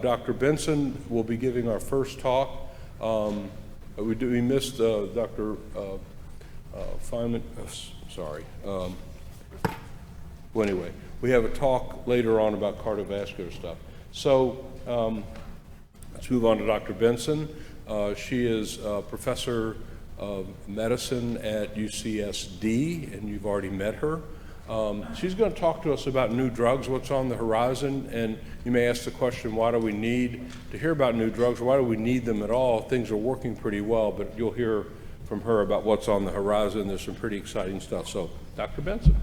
Dr. Benson will be giving our first talk. We missed Dr. Feynman. Sorry. Well, anyway, we have a talk later on about cardiovascular stuff. So let's move on to Dr. Benson. She is a professor of medicine at UCSD, and you've already met her. She's going to talk to us about new drugs, what's on the horizon, and you may ask the question, why do we need to hear about new drugs? Why do we need them at all? Things are working pretty well, but you'll hear from her about what's on the horizon. There's some pretty exciting stuff. So, Dr. Benson.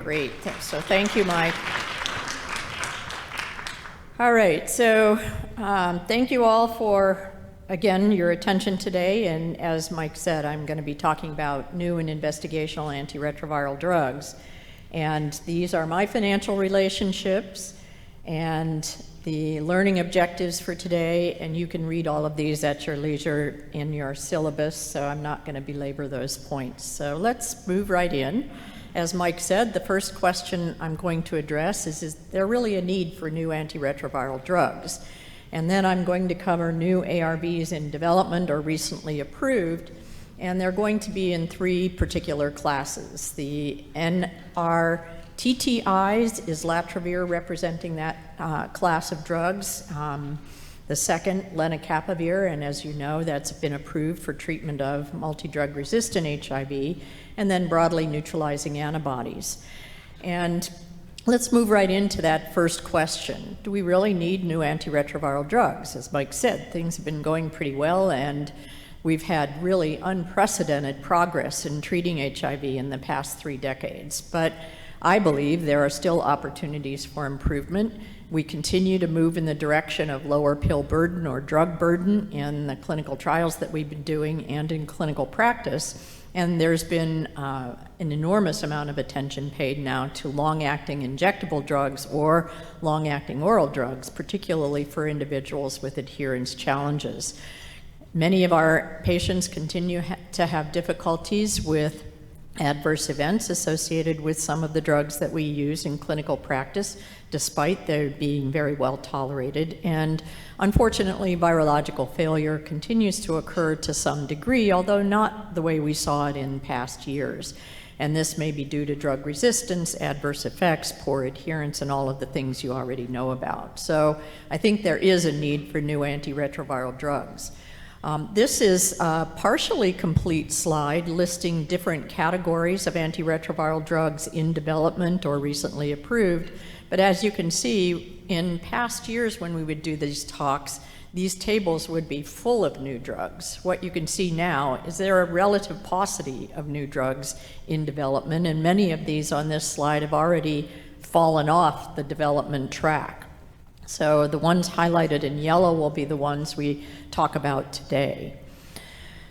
Great. So thank you, Mike. All right. So thank you all for, again, your attention today. And as Mike said, I'm going to be talking about new and investigational antiretroviral drugs. And these are my financial relationships and the learning objectives for today. And you can read all of these at your leisure in your syllabus, so I'm not going to belabor those points. So let's move right in. As Mike said, the first question I'm going to address is there really a need for new antiretroviral drugs? And then I'm going to cover new ARVs in development or recently approved, and they're going to be in three particular classes. The NRTTIs, Islatravir representing that class of drugs. The second, Lenacapavir, and as you know, that's been approved for treatment of multi-drug resistant HIV, and then broadly neutralizing antibodies. And let's move right into that first question. Do we really need new antiretroviral drugs? As Mike said, things have been going pretty well, and we've had really unprecedented progress in treating HIV in the past 3 decades. But I believe there are still opportunities for improvement. We continue to move in the direction of lower pill burden or drug burden in the clinical trials that we've been doing and in clinical practice. And there's been an enormous amount of attention paid now to long-acting injectable drugs or long-acting oral drugs, particularly for individuals with adherence challenges. Many of our patients continue to have difficulties with adverse events associated with some of the drugs that we use in clinical practice, despite their being very well tolerated. And unfortunately, virological failure continues to occur to some degree, although not the way we saw it in past years. And this may be due to drug resistance, adverse effects, poor adherence, and all of the things you already know about. So I think there is a need for new antiretroviral drugs. This is a partially complete slide listing different categories of antiretroviral drugs in development or recently approved. But as you can see, in past years when we would do these talks, these tables would be full of new drugs. What you can see now is there are a relative paucity of new drugs in development, and many of these on this slide have already fallen off the development track. So the ones highlighted in yellow will be the ones we talk about today.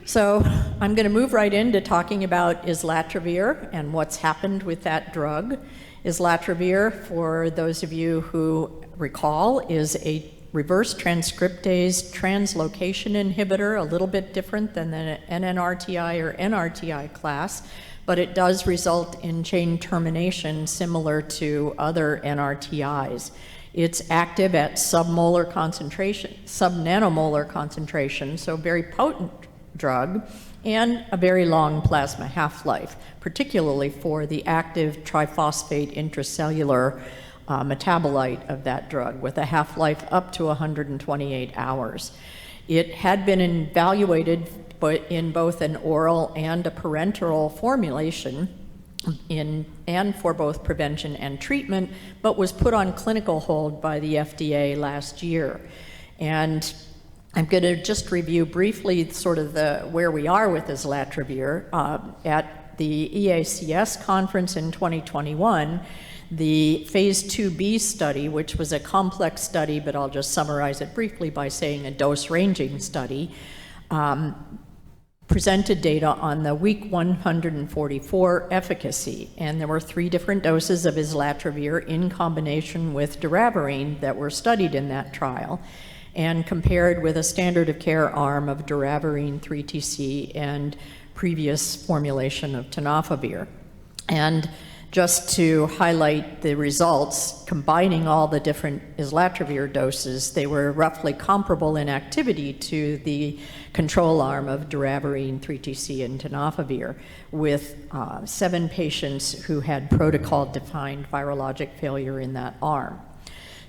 So I'm going to move right into talking about Islatravir and what's happened with that drug. Islatravir, for those of you who recall, is a reverse transcriptase translocation inhibitor, a little bit different than the NNRTI or NRTI class, but it does result in chain termination similar to other NRTIs. It's active at submolar concentration, subnanomolar concentration, so very potent drug, and a very long plasma half-life, particularly for the active triphosphate intracellular metabolite of that drug, with a half-life up to 128 hours. It had been evaluated in both an oral and a parenteral formulation and for both prevention and treatment, but was put on clinical hold by the FDA last year. And I'm going to just review briefly sort of where we are with Islatravir. At the EACS conference in 2021, the Phase 2b study, which was a complex study, but I'll just summarize it briefly by saying a dose-ranging study, presented data on the week 144 efficacy, and there were 3 different doses of Islatravir in combination with doravirine that were studied in that trial and compared with a standard of care arm of doravirine 3TC and previous formulation of tenofovir. And just to highlight the results, combining all the different Islatravir doses, they were roughly comparable in activity to the control arm of doravirine, 3TC, and tenofovir, with 7 patients who had protocol-defined virologic failure in that arm.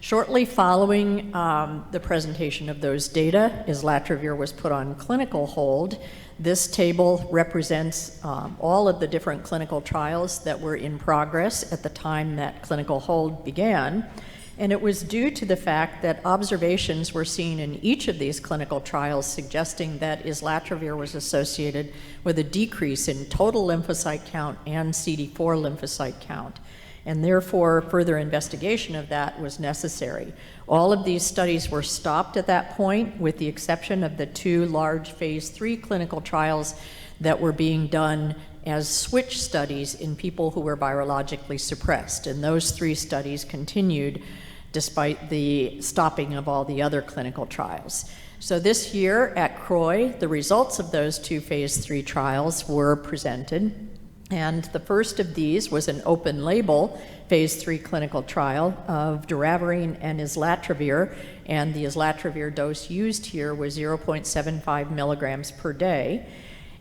Shortly following the presentation of those data, Islatravir was put on clinical hold. This table represents all of the different clinical trials that were in progress at the time that clinical hold began. And it was due to the fact that observations were seen in each of these clinical trials suggesting that Islatravir was associated with a decrease in total lymphocyte count and CD4 lymphocyte count. And therefore, further investigation of that was necessary. All of these studies were stopped at that point, with the exception of the 2 large phase 3 clinical trials that were being done as switch studies in people who were virologically suppressed. And those 3 studies continued despite the stopping of all the other clinical trials. So this year at CROI, the results of those 2 phase 3 trials were presented. And the first of these was an open label phase 3 clinical trial of doravirine and Islatravir, and the Islatravir dose used here was 0.75 milligrams per day.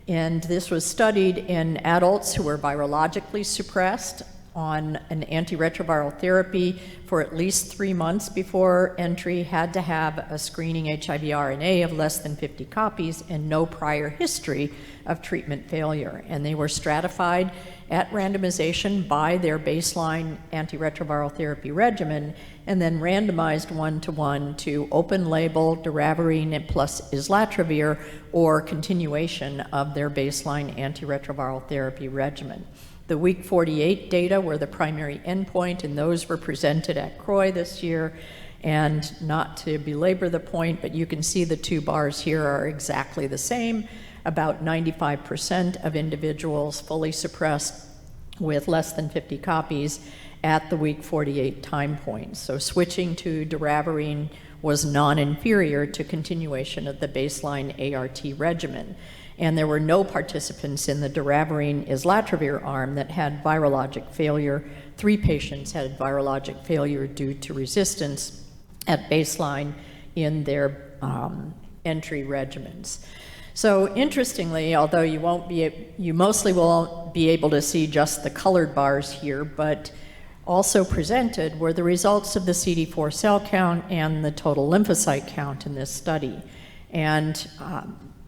And this was studied in adults who were virologically suppressed on an antiretroviral therapy for at least 3 months before entry, had to have a screening HIV RNA of less than 50 copies, and no prior history of treatment failure. And they were stratified at randomization by their baseline antiretroviral therapy regimen, and then randomized 1-to-1 to open label doravirine plus Islatravir or continuation of their baseline antiretroviral therapy regimen. The week 48 data were the primary endpoint, and those were presented at CROI this year. And not to belabor the point, but you can see the 2 bars here are exactly the same. About 95% of individuals fully suppressed with less than 50 copies at the week 48 time point. So switching to doravirine was non-inferior to continuation of the baseline ART regimen. And there were no participants in the doravirine Islatravir arm that had virologic failure. 3 patients had virologic failure due to resistance at baseline in their entry regimens. So interestingly, although you mostly won't be able to see just the colored bars here, but also presented were the results of the CD4 cell count and the total lymphocyte count in this study. And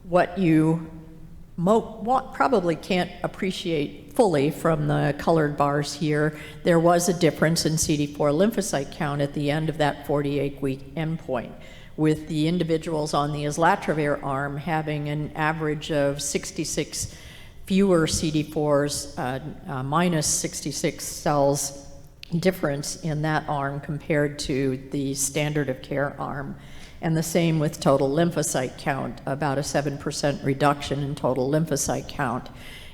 what you probably can't appreciate fully from the colored bars here, there was a difference in CD4 lymphocyte count at the end of that 48-week endpoint, with the individuals on the Islatravir arm having an average of 66 fewer CD4s, minus 66 cells difference in that arm compared to the standard of care arm. And the same with total lymphocyte count, about a 7% reduction in total lymphocyte count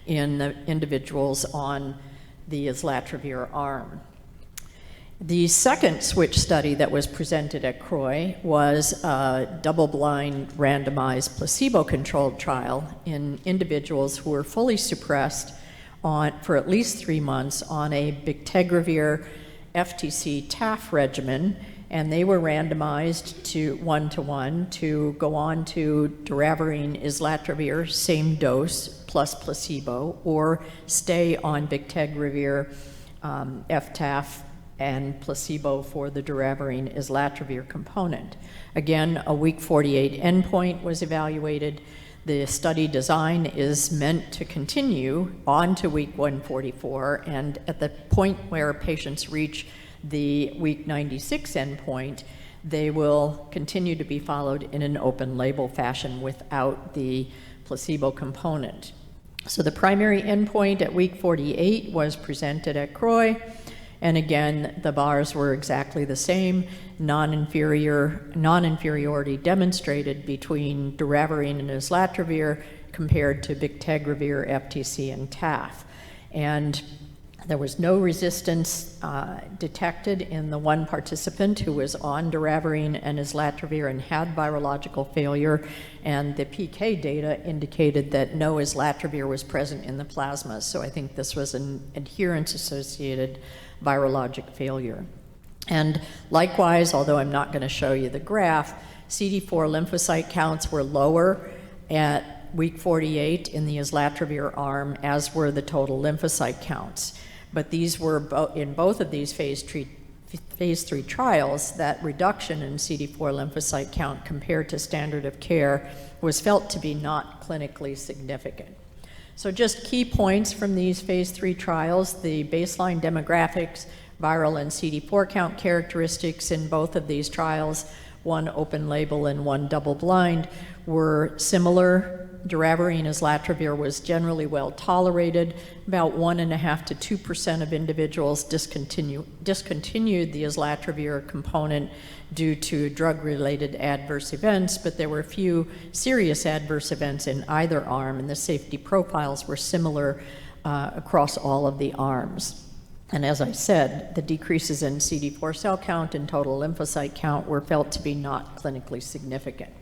in the individuals on the Islatravir arm. The second switch study that was presented at CROI was a double-blind, randomized, placebo-controlled trial in individuals who were fully suppressed for at least 3 months on a bictegravir FTC TAF regimen, and they were randomized to 1-to-1 to go on to doravirine Islatravir, same dose, plus placebo, or stay on bictegravir FTAF and placebo for the doravirine Islatravir component. Again, a week 48 endpoint was evaluated. The study design is meant to continue on to week 144, and at the point where patients reach the week 96 endpoint, they will continue to be followed in an open label fashion without the placebo component. So the primary endpoint at week 48 was presented at CROI, and again, the bars were exactly the same. Non-inferiority demonstrated between doravirine and Islatravir compared to bictegravir, FTC, and TAF. And There was no resistance detected in the one participant who was on doravirine and islatravir and had virological failure, and the PK data indicated that no islatravir was present in the plasma. So I think this was an adherence-associated virologic failure. And likewise, although I'm not going to show you the graph, CD4 lymphocyte counts were lower at week 48 in the islatravir arm, as were the total lymphocyte counts. But these were, in both of these phase 3 trials, that reduction in CD4 lymphocyte count compared to standard of care was felt to be not clinically significant. So just key points from these phase 3 trials: the baseline demographics, viral and CD4 count characteristics in both of these trials, one open label and one double blind, were similar. Doravirine islatravir was generally well tolerated. About 1.5% to 2% of individuals discontinued the islatravir component due to drug-related adverse events, but there were few serious adverse events in either arm, and the safety profiles were similar across all of the arms. And as I said, the decreases in CD4 cell count and total lymphocyte count were felt to be not clinically significant.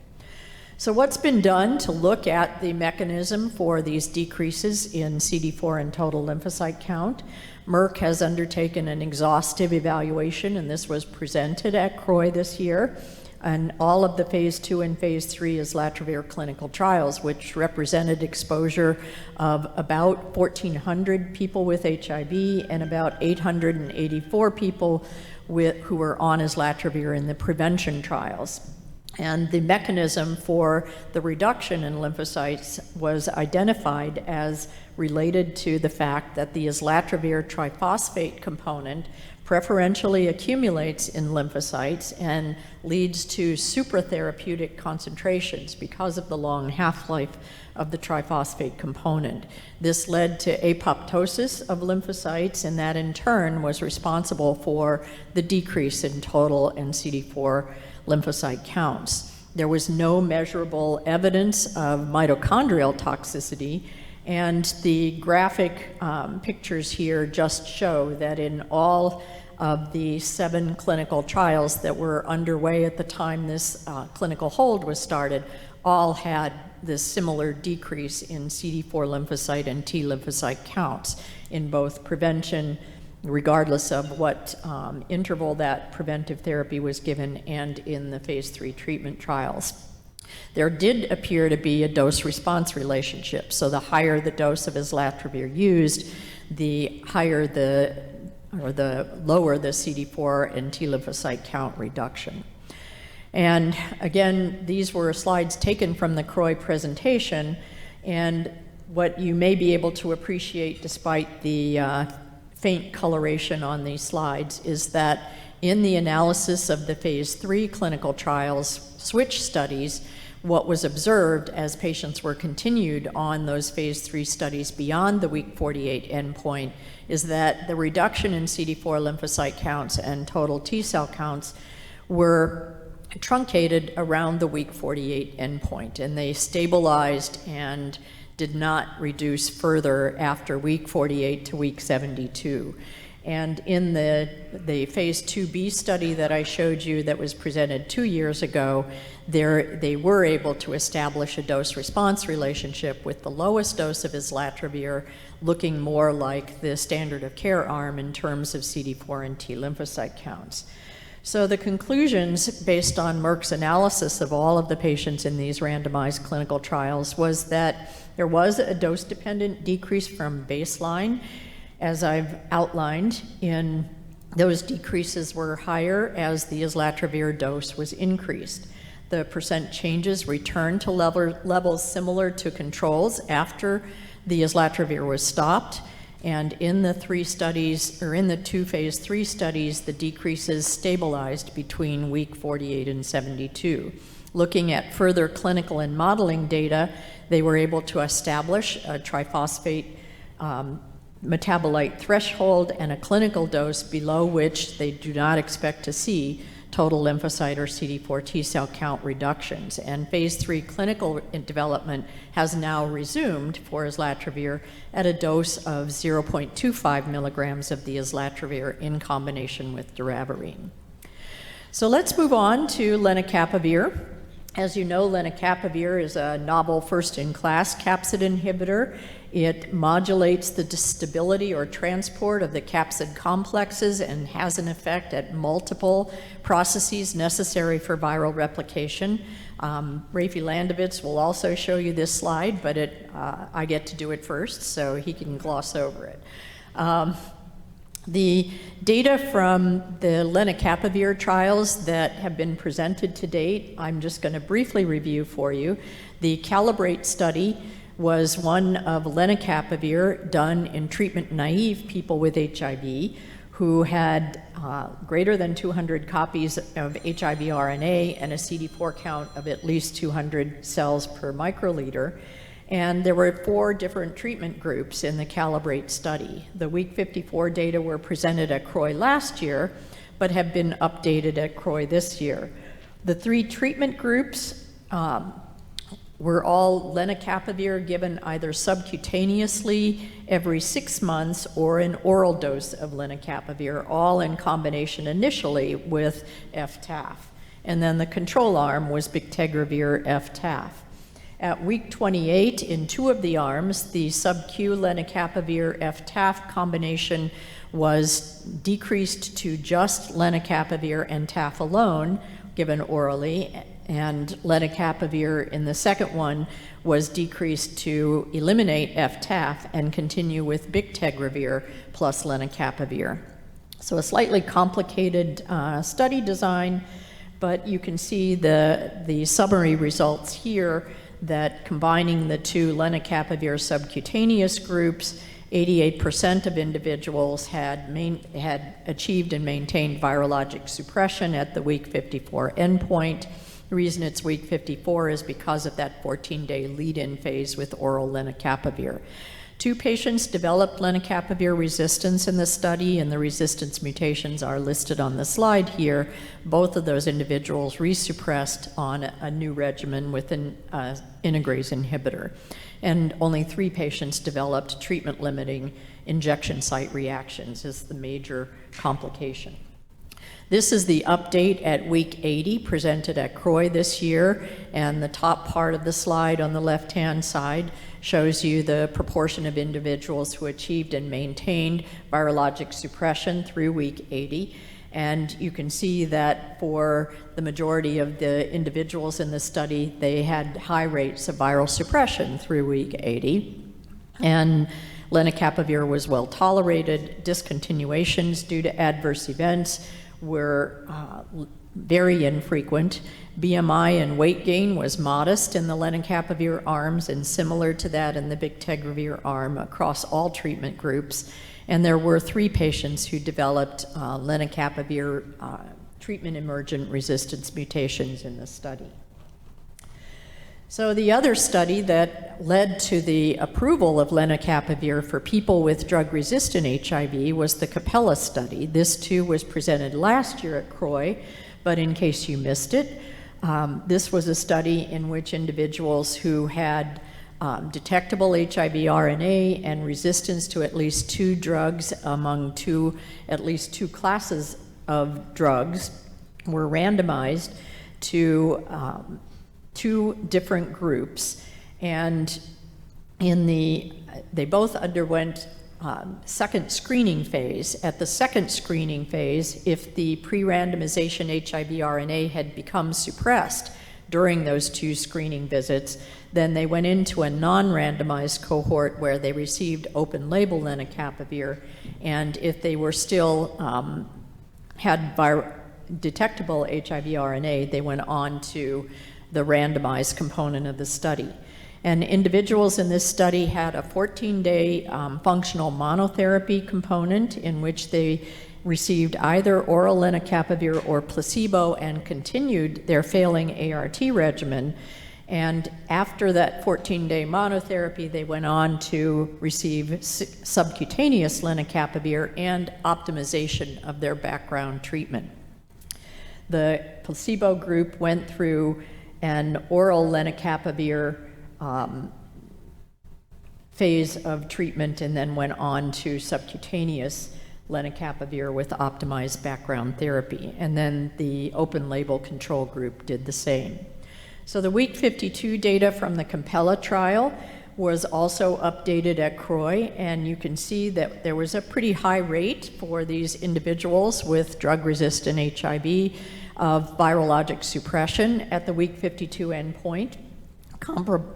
So what's been done to look at the mechanism for these decreases in CD4 and total lymphocyte count? Merck has undertaken an exhaustive evaluation, and this was presented at CROI this year, and all of the phase 2 and phase 3 islatravir clinical trials, which represented exposure of about 1,400 people with HIV and about 884 people who were on islatravir in the prevention trials. And the mechanism for the reduction in lymphocytes was identified as related to the fact that the islatravir triphosphate component preferentially accumulates in lymphocytes and leads to supratherapeutic concentrations because of the long half-life of the triphosphate component. This led to apoptosis of lymphocytes, and that in turn was responsible for the decrease in total and CD4 lymphocyte counts. There was no measurable evidence of mitochondrial toxicity, and the graphic pictures here just show that in all of the 7 clinical trials that were underway at the time this clinical hold was started, all had this similar decrease in CD4 lymphocyte and T lymphocyte counts in both prevention, regardless of what interval that preventive therapy was given, and in the phase 3 treatment trials. There did appear to be a dose-response relationship. So the higher the dose of islatravir used, the higher the lower the CD4 and T lymphocyte count reduction. And again, these were slides taken from the CROI presentation, and what you may be able to appreciate despite the faint coloration on these slides is that in the analysis of the phase 3 clinical trials switch studies, what was observed as patients were continued on those phase 3 studies beyond the week 48 endpoint is that the reduction in CD4 lymphocyte counts and total T cell counts were truncated around the week 48 endpoint, and they stabilized and did not reduce further after week 48 to week 72. And in the phase 2B study that I showed you that was presented 2 years ago, they were able to establish a dose-response relationship with the lowest dose of islatravir looking more like the standard of care arm in terms of CD4 and T lymphocyte counts. So the conclusions based on Merck's analysis of all of the patients in these randomized clinical trials was that there was a dose-dependent decrease from baseline. As I've outlined, in those decreases were higher as the islatravir dose was increased. The percent changes returned to levels similar to controls after the islatravir was stopped. And in the 3 studies, or in the 2 phase 3 studies, the decreases stabilized between week 48 and 72. Looking at further clinical and modeling data, they were able to establish a triphosphate metabolite threshold and a clinical dose below which they do not expect to see total lymphocyte or CD4 T cell count reductions. And phase 3 clinical development has now resumed for Islatravir at a dose of 0.25 milligrams of the Islatravir in combination with doravirine. So let's move on to Lenacapavir. As you know, Lenacapavir is a novel first-in-class capsid inhibitor. It modulates the stability or transport of the capsid complexes and has an effect at multiple processes necessary for viral replication. Rafi Landovitz will also show you this slide, but I get to do it first, so he can gloss over it. The data from the Lenacapavir trials that have been presented to date, I'm just going to briefly review for you. The Calibrate study was one of Lenacapavir done in treatment-naive people with HIV who had greater than 200 copies of HIV RNA and a CD4 count of at least 200 cells per microliter. And there were 4 different treatment groups in the Calibrate study. The week 54 data were presented at CROI last year, but have been updated at CROI this year. The 3 treatment groups were all Lenacapavir given either subcutaneously every 6 months or an oral dose of Lenacapavir, all in combination initially with FTAF. And then the control arm was bictegravir FTAF. At week 28, in 2 of the arms, the sub-Q Lenacapavir FTAF combination was decreased to just Lenacapavir and TAF alone, given orally, and Lenacapavir in the second one was decreased to eliminate FTAF and continue with bictegravir plus Lenacapavir. So a slightly complicated study design, but you can see the summary results here that combining the 2 Lenacapavir subcutaneous groups, 88% of individuals had achieved and maintained virologic suppression at the week 54 endpoint. The reason it's week 54 is because of that 14-day lead-in phase with oral Lenacapavir. 2 patients developed Lenacapavir resistance in the study, and the resistance mutations are listed on the slide here. Both of those individuals resuppressed on a new regimen with an integrase inhibitor. And only 3 patients developed treatment-limiting injection site reactions as the major complication. This is the update at week 80 presented at CROI this year, and the top part of the slide on the left-hand side shows you the proportion of individuals who achieved and maintained virologic suppression through week 80. And you can see that for the majority of the individuals in the study, they had high rates of viral suppression through week 80. And Lenacapavir was well tolerated. Discontinuations due to adverse events were very infrequent. BMI and weight gain was modest in the Lenacapavir arms and similar to that in the bictegravir arm across all treatment groups. And there were 3 patients who developed Lenacapavir treatment-emergent resistance mutations in the study. So the other study that led to the approval of Lenacapavir for people with drug-resistant HIV was the CAPELLA study. This too was presented last year at CROI, but in case you missed it, this was a study in which individuals who had detectable HIV RNA and resistance to at least 2 drugs among at least two classes of drugs were randomized to 2 different groups, and they both underwent second screening phase. At the second screening phase, if the pre-randomization HIV RNA had become suppressed during those 2 screening visits, then they went into a non-randomized cohort where they received open-label Lenacapavir, and if they were still had detectable HIV RNA, they went on to the randomized component of the study. And individuals in this study had a 14-day functional monotherapy component in which they received either oral Lenacapavir or placebo and continued their failing ART regimen. And after that 14-day monotherapy, they went on to receive subcutaneous Lenacapavir and optimization of their background treatment. The placebo group went through an oral Lenacapavir phase of treatment and then went on to subcutaneous Lenacapavir with optimized background therapy. And then the open label control group did the same. So the week 52 data from the CAPELLA trial was also updated at CROI, and you can see that there was a pretty high rate for these individuals with drug-resistant HIV of virologic suppression at the week 52 endpoint,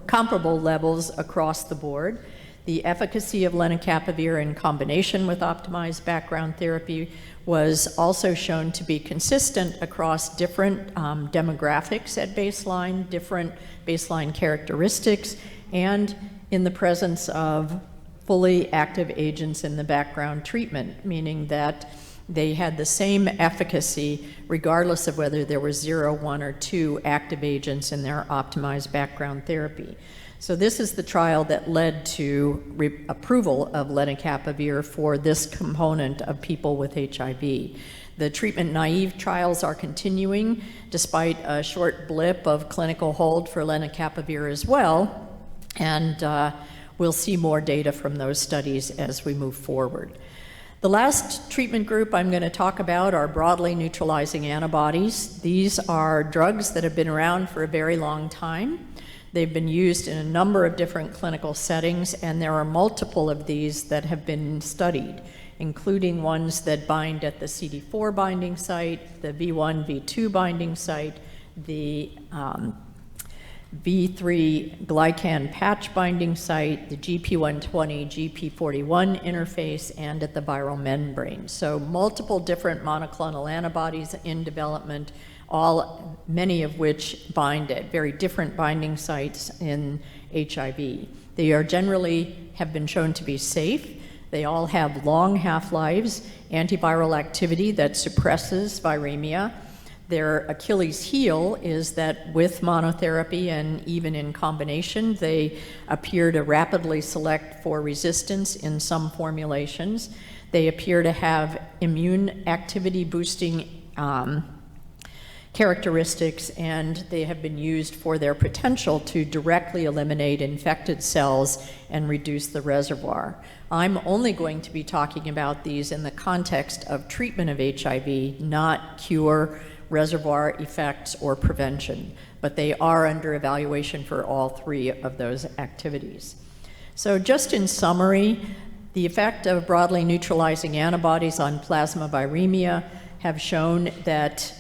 comparable levels across the board. The efficacy of Lenacapavir in combination with optimized background therapy was also shown to be consistent across different demographics at baseline, different baseline characteristics, and in the presence of fully active agents in the background treatment, meaning that they had the same efficacy regardless of whether there were 0, 1, or 2 active agents in their optimized background therapy. So this is the trial that led to approval of Lenacapavir for this component of people with HIV. The treatment-naive trials are continuing despite a short blip of clinical hold for Lenacapavir as well, and we'll see more data from those studies as we move forward. The last treatment group I'm going to talk about are broadly neutralizing antibodies. These are drugs that have been around for a very long time. They've been used in a number of different clinical settings, and there are multiple of these that have been studied, including ones that bind at the CD4 binding site, the V1, V2 binding site, the V3 glycan patch binding site, the GP120, GP41 interface, and at the viral membrane. So multiple different monoclonal antibodies in development, many of which bind at very different binding sites in HIV. They are generally have been shown to be safe. They all have long half-lives, antiviral activity that suppresses viremia. Their Achilles heel is that with monotherapy and even in combination, they appear to rapidly select for resistance in some formulations. They appear to have immune activity boosting characteristics, and they have been used for their potential to directly eliminate infected cells and reduce the reservoir. I'm only going to be talking about these in the context of treatment of HIV, not cure, reservoir effects, or prevention, but they are under evaluation for all 3 of those activities. So just in summary, the effect of broadly neutralizing antibodies on plasma viremia have shown that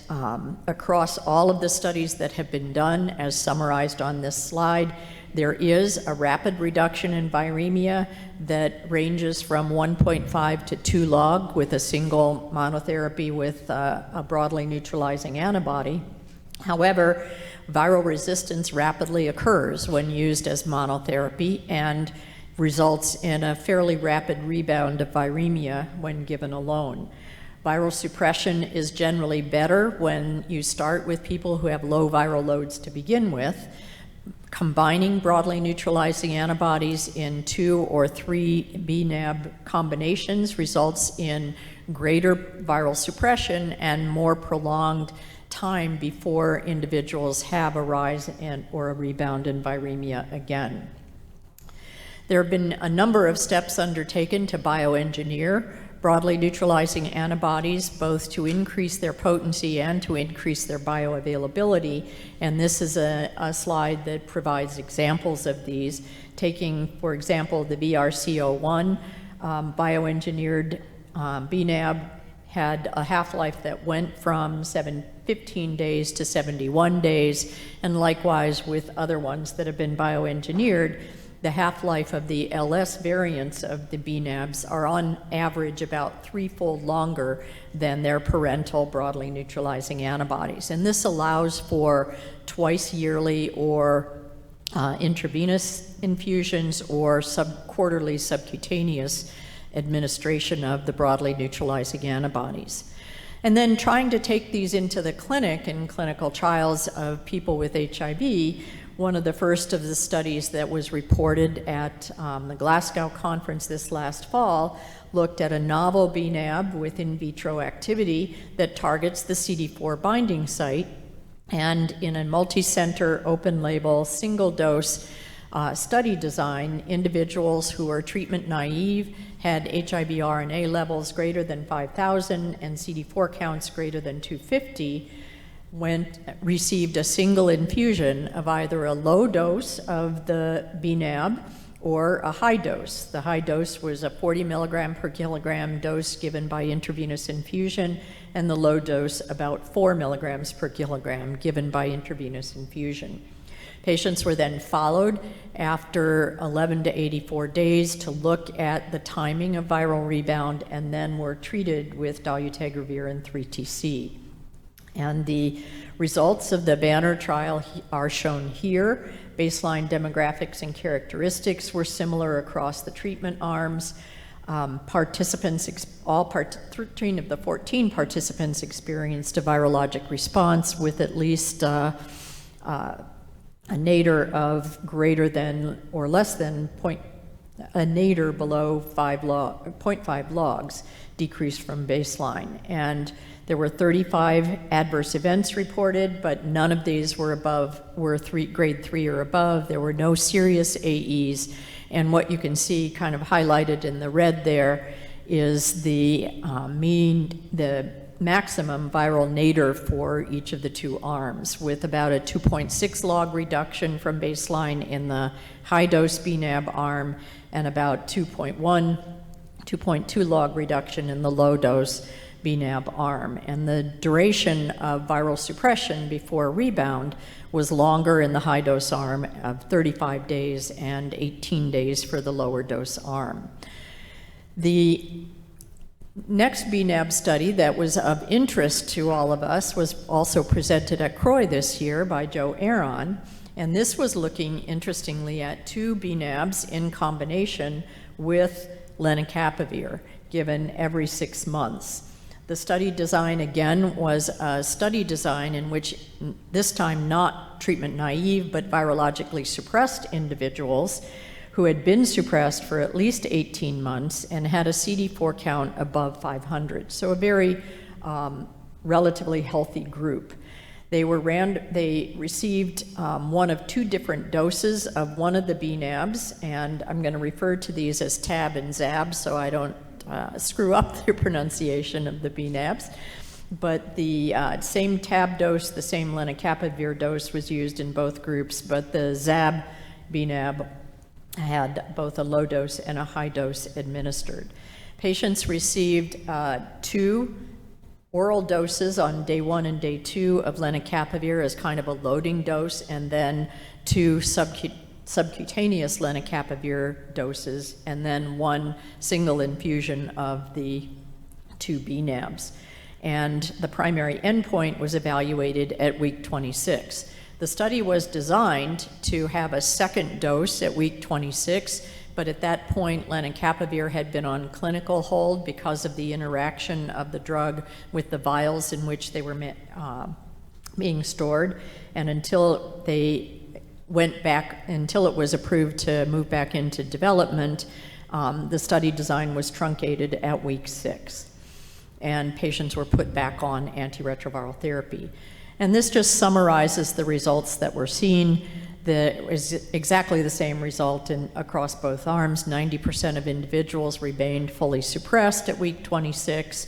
across all of the studies that have been done, as summarized on this slide, there is a rapid reduction in viremia that ranges from 1.5 to 2 log with a single monotherapy with a broadly neutralizing antibody. However, viral resistance rapidly occurs when used as monotherapy and results in a fairly rapid rebound of viremia when given alone. Viral suppression is generally better when you start with people who have low viral loads to begin with. Combining broadly neutralizing antibodies in 2 or 3 bNAb combinations results in greater viral suppression and more prolonged time before individuals have a rise or a rebound in viremia again. There have been a number of steps undertaken to bioengineer broadly neutralizing antibodies, both to increase their potency and to increase their bioavailability. And this is a slide that provides examples of these, taking, for example, the VRC01 bioengineered bNAb had a half-life that went from 15 days to 71 days, and likewise with other ones that have been bioengineered, the half-life of the LS variants of the bNAbs are on average about 3-fold longer than their parental broadly neutralizing antibodies. And this allows for twice yearly or intravenous infusions or quarterly subcutaneous administration of the broadly neutralizing antibodies. And then trying to take these into the clinic in clinical trials of people with HIV, One of the first of the studies that was reported at the Glasgow conference this last fall looked at a novel bNAb with in vitro activity that targets the CD4 binding site, and in a multi-center, open-label, single-dose study design, individuals who were treatment naive had HIV RNA levels greater than 5,000 and CD4 counts greater than 250, received a single infusion of either a low dose of the bNAb or a high dose. The high dose was a 40 milligram per kilogram dose given by intravenous infusion, and the low dose about 4 milligrams per kilogram given by intravenous infusion. Patients were then followed after 11 to 84 days to look at the timing of viral rebound, and then were treated with dolutegravir and 3-TC. And the results of the Banner trial are shown here. Baseline demographics and characteristics were similar across the treatment arms. 13 of the 14 participants experienced a virologic response with at least a nadir of greater than or less than a nadir below 0.5 logs decreased from baseline. And there were 35 adverse events reported, but none of these were grade 3 or above. There were no serious AEs. And what you can see kind of highlighted in the red there is the maximum viral nadir for each of the two arms, with about a 2.6 log reduction from baseline in the high-dose bNAb arm and about 2.2 log reduction in the low-dose bNAb arm. And the duration of viral suppression before rebound was longer in the high-dose arm of 35 days and 18 days for the lower-dose arm. The next bNAb study that was of interest to all of us was also presented at CROI this year by Joe Aron, and this was looking, interestingly, at two bNAbs in combination with lenacapavir, given every 6 months. The study design, again, was a study design in which, this time not treatment naive, but virologically suppressed individuals who had been suppressed for at least 18 months and had a CD4 count above 500. So a very relatively healthy group. They received one of two different doses of one of the bNAbs, and I'm going to refer to these as TAB and ZAB so I don't screw up the pronunciation of the bNAbs. But the same TAB dose, the same lenacapavir dose was used in both groups, but the ZAB bNAb had both a low dose and a high dose administered. Patients received 2 oral doses on day 1 and day 2 of lenacapavir as kind of a loading dose, and then 2 subcutaneous lenacapavir doses, and then 1 single infusion of the 2 bNAbs. And the primary endpoint was evaluated at week 26. The study was designed to have a second dose at week 26, but at that point, lenacapavir had been on clinical hold because of the interaction of the drug with the vials in which they were being stored, and until it was approved to move back into development, the study design was truncated at week 6, and patients were put back on antiretroviral therapy. And this just summarizes the results that were seen. It was exactly the same result across both arms. 90% of individuals remained fully suppressed at week 26,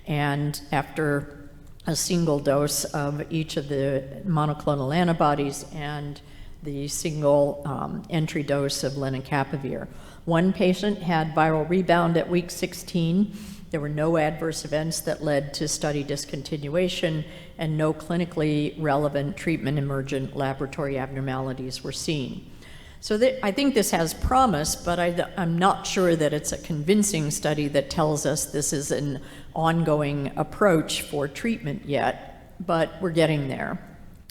and after a single dose of each of the monoclonal antibodies and the single entry dose of lenacapavir. One patient had viral rebound at week 16. There were no adverse events that led to study discontinuation, and no clinically relevant treatment emergent laboratory abnormalities were seen. So I think this has promise, but I'm not sure that it's a convincing study that tells us this is an ongoing approach for treatment yet, but we're getting there.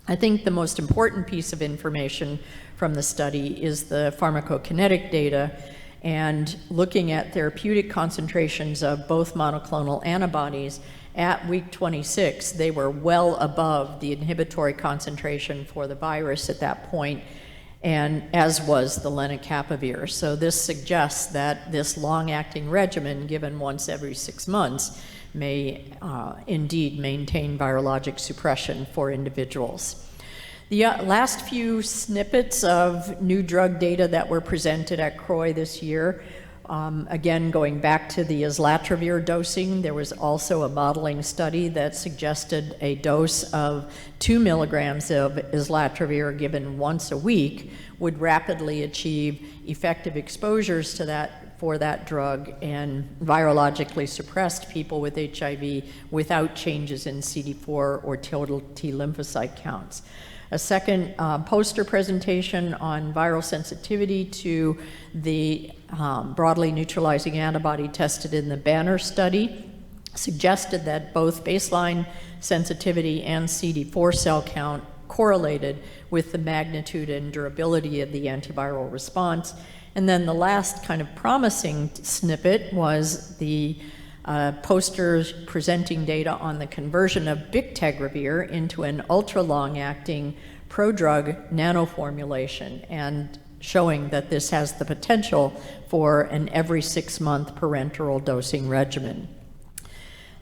I think the most important piece of information from the study is the pharmacokinetic data, and looking at therapeutic concentrations of both monoclonal antibodies. At week 26, they were well above the inhibitory concentration for the virus at that point, and as was the Lenacapavir. So this suggests that this long-acting regimen, given once every 6 months, may indeed maintain virologic suppression for individuals. The last few snippets of new drug data that were presented at CROI this year, again, going back to the Islatravir dosing, there was also a modeling study that suggested a dose of 2 milligrams of Islatravir given once a week would rapidly achieve effective exposures to that, for that drug, and virologically suppressed people with HIV without changes in CD4 or total T lymphocyte counts. A second poster presentation on viral sensitivity to the broadly neutralizing antibody tested in the Banner study suggested that both baseline sensitivity and CD4 cell count correlated with the magnitude and durability of the antiviral response. And then the last kind of promising snippet was the posters presenting data on the conversion of bictegravir into an ultra-long-acting prodrug nanoformulation, and showing that this has the potential for an every 6-month parenteral dosing regimen.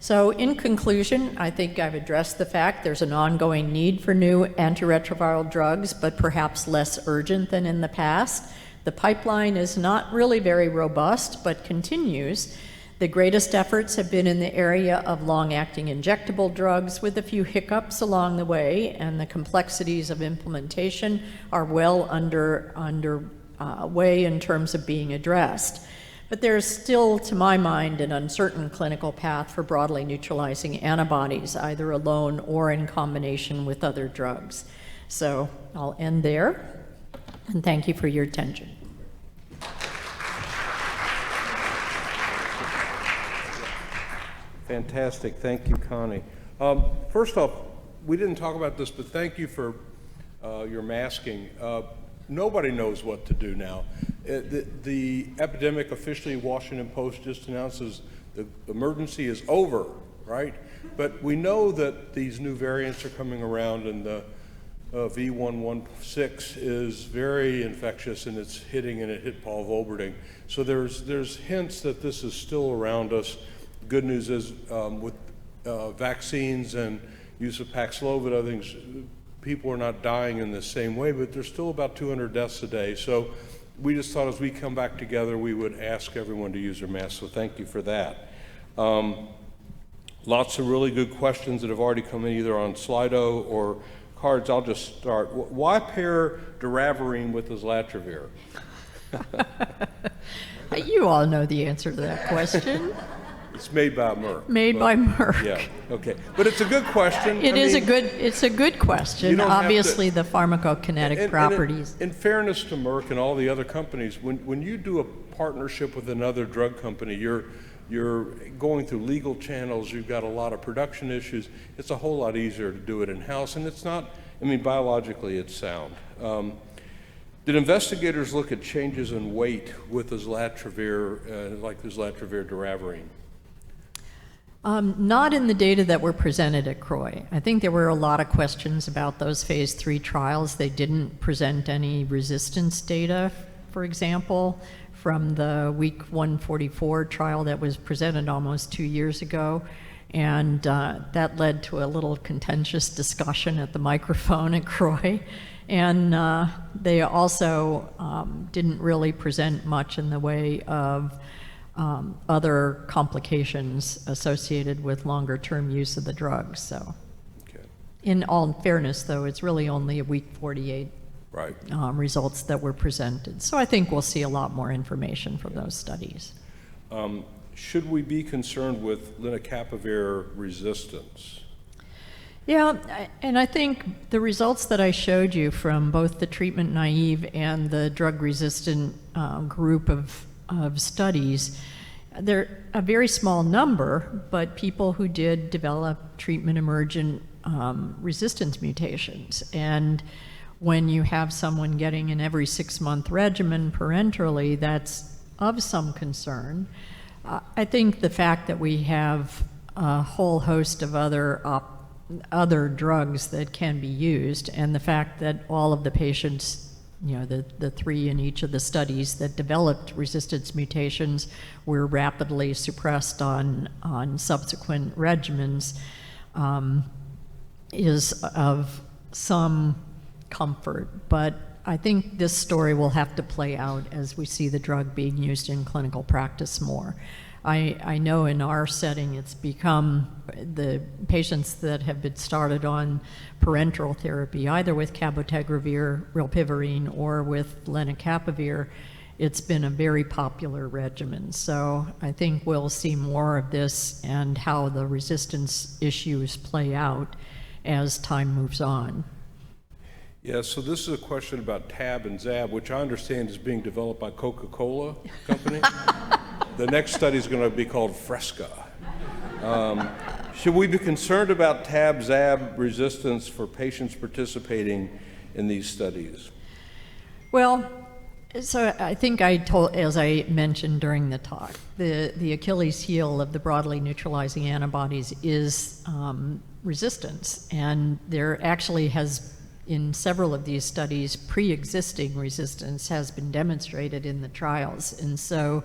So in conclusion, I think I've addressed the fact there's an ongoing need for new antiretroviral drugs, but perhaps less urgent than in the past. The pipeline is not really very robust, but continues. The greatest efforts have been in the area of long-acting injectable drugs, with a few hiccups along the way, and the complexities of implementation are well underway in terms of being addressed. But there's still, to my mind, an uncertain clinical path for broadly neutralizing antibodies, either alone or in combination with other drugs. So I'll end there, and thank you for your attention. Fantastic. Thank you, Connie. First off, we didn't talk about this, but thank you for your masking. Nobody knows what to do now. The epidemic officially, Washington Post just announces the emergency is over, right? But we know that these new variants are coming around, and the V116 is very infectious, and it's hitting, and it hit Paul Volberding. So there's hints that this is still around us. Good news is with vaccines and use of Paxlovid, other things, people are not dying in the same way, but there's still about 200 deaths a day. So we just thought as we come back together, we would ask everyone to use their masks. So thank you for that. Lots of really good questions that have already come in either on Slido or cards. I'll just start. Why pair doravirine with Islatravir? You all know the answer to that question. It's made by Merck. Made by Merck. Yeah, okay. But it's a good question. It's a good question. Obviously, the pharmacokinetic properties. In fairness to Merck and all the other companies, when you do a partnership with another drug company, you're going through legal channels, you've got a lot of production issues. It's a whole lot easier to do it in-house, and it's not, I mean, biologically it's sound. Did investigators look at changes in weight with Islatravir, like Islatravir doravirine? Not in the data that were presented at CROI. I think there were a lot of questions about those phase 3 trials. They didn't present any resistance data, for example, from the week 144 trial that was presented almost 2 years ago. And that led to a little contentious discussion at the microphone at CROI. And they also didn't really present much in the way of other complications associated with longer-term use of the drugs. So, okay. In all fairness, though, it's really only a week 48 right. Results that were presented. So I think we'll see a lot more information from those studies. Should we be concerned with Lenacapavir resistance? Yeah, and I think the results that I showed you from both the treatment naive and the drug-resistant group of studies, they're a very small number, but people who did develop treatment-emergent resistance mutations. And when you have someone getting an every 6-month regimen parenterally, that's of some concern. I think the fact that we have a whole host of other drugs that can be used, and the fact that all of the patients the three in each of the studies that developed resistance mutations were rapidly suppressed on subsequent regimens, is of some comfort. But I think this story will have to play out as we see the drug being used in clinical practice more. I know in our setting it's become the patients that have been started on parenteral therapy, either with cabotegravir, rilpivirine, or with lenacapavir, it's been a very popular regimen. So I think we'll see more of this and how the resistance issues play out as time moves on. Yeah, so this is a question about TAB and ZAB, which I understand is being developed by Coca-Cola Company. The next study is going to be called Fresca. Should we be concerned about TAB-ZAB resistance for patients participating in these studies? Well, so I think I told, as I mentioned during the talk, the Achilles heel of the broadly neutralizing antibodies is resistance. And there actually has, in several of these studies, pre-existing resistance has been demonstrated in the trials. And so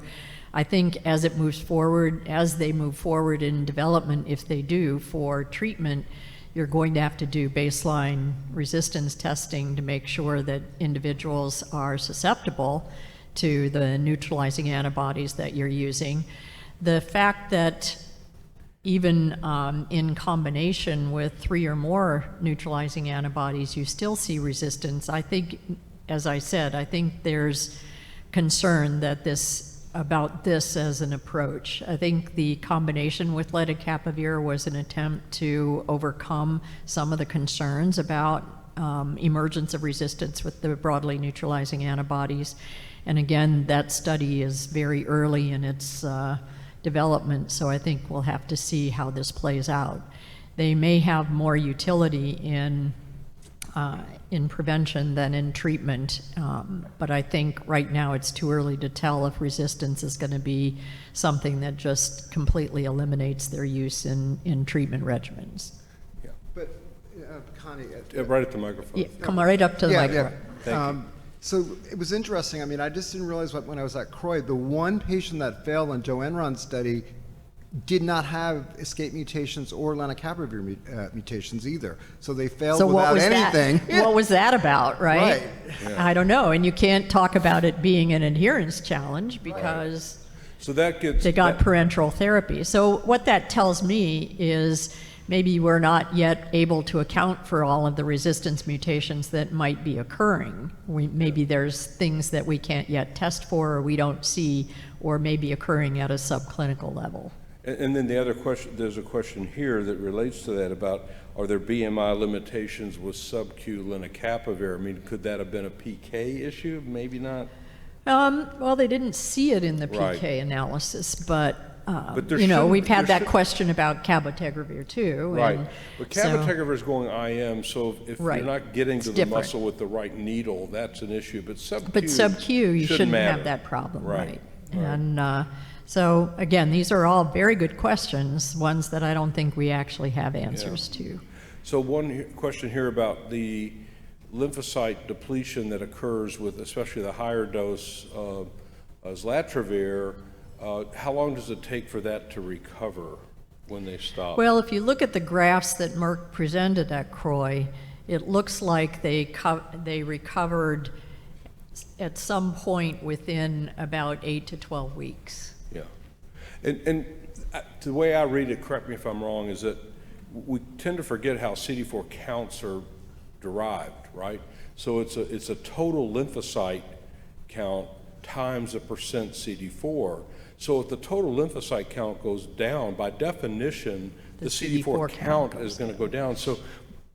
I think as it moves forward, as they move forward in development, if they do for treatment, you're going to have to do baseline resistance testing to make sure that individuals are susceptible to the neutralizing antibodies that you're using. The fact that even in combination with 3 or more neutralizing antibodies, you still see resistance. I think, as I said, I think there's concern that about this as an approach. I think the combination with lenacapavir was an attempt to overcome some of the concerns about emergence of resistance with the broadly neutralizing antibodies. And again, that study is very early in its development, so I think we'll have to see how this plays out. They may have more utility in prevention than in treatment, but I think right now it's too early to tell if resistance is going to be something that just completely eliminates their use in treatment regimens. Yeah. But Connie, Right at the microphone. Yeah, come right up to the microphone. Thank you. So it was interesting. I mean, I just didn't realize when I was at Croy, the one patient that failed on Joe Enron's study did not have escape mutations or lenacapavir mutations either. So they failed So without what was anything. that? What was that about, right? Right. Yeah. I don't know, and you can't talk about it being an adherence challenge because So that gets... they got parenteral therapy. So what that tells me is maybe we're not yet able to account for all of the resistance mutations that might be occurring. Maybe there's things that we can't yet test for or we don't see or may be occurring at a subclinical level. And then the other question, there's a question here that relates to that about, are there BMI limitations with sub-Q lenacapavir? I mean, could that have been a PK issue? Maybe not. Well, they didn't see it in the PK Right. analysis, but there you know, shouldn't- we've had there that question about cabotegravir too. Right. and But so- cabotegravir is going IM, so if Right. you're not getting It's to the different. muscle with the right needle, that's an issue. But sub-Q, But sub-Q, you shouldn't matter. have that problem, Right. right? And so, again, these are all very good questions, ones that I don't think we actually have answers to. So one question here about the lymphocyte depletion that occurs with especially the higher dose of Islatravir. How long does it take for that to recover when they stop? Well, if you look at the graphs that Merck presented at Croy, it looks like they recovered at some point within about 8 to 12 weeks. Yeah. And the way I read it, correct me if I'm wrong, is that we tend to forget how CD4 counts are derived, right? So it's a total lymphocyte count times a percent CD4. So if the total lymphocyte count goes down, by definition, the CD4 count is going to go down. So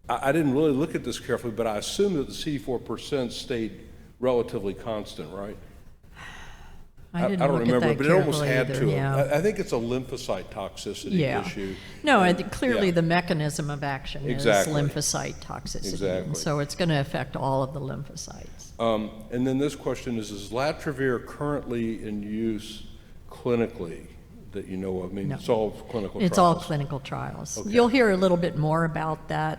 I didn't really look at this carefully, but I assume that the CD4% stayed relatively constant, right? I didn't don't look remember, at that but it almost carefully had either, to. yeah. I think it's a lymphocyte toxicity issue. No, I think clearly yeah. the mechanism of action Exactly. is lymphocyte toxicity. Exactly. And so it's going to affect all of the lymphocytes. And then this question is Islatravir currently in use clinically that you know of? I mean, No. it's all clinical trials. It's all clinical trials. Okay. You'll hear a little bit more about that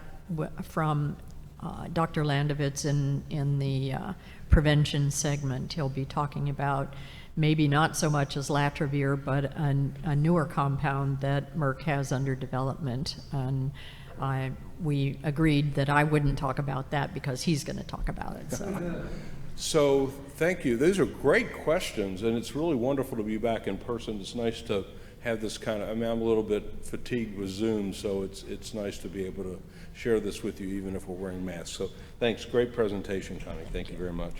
from Dr. Landovitz in the prevention segment. He'll be talking about maybe not so much as Islatravir, but a newer compound that Merck has under development. And we agreed that I wouldn't talk about that because he's going to talk about it. So thank you. These are great questions, and it's really wonderful to be back in person. It's nice to have this kind of, I mean, I'm a little bit fatigued with Zoom, so it's nice to be able to share this with you even if we're wearing masks. So thanks. Great presentation, Connie. Thank you very much.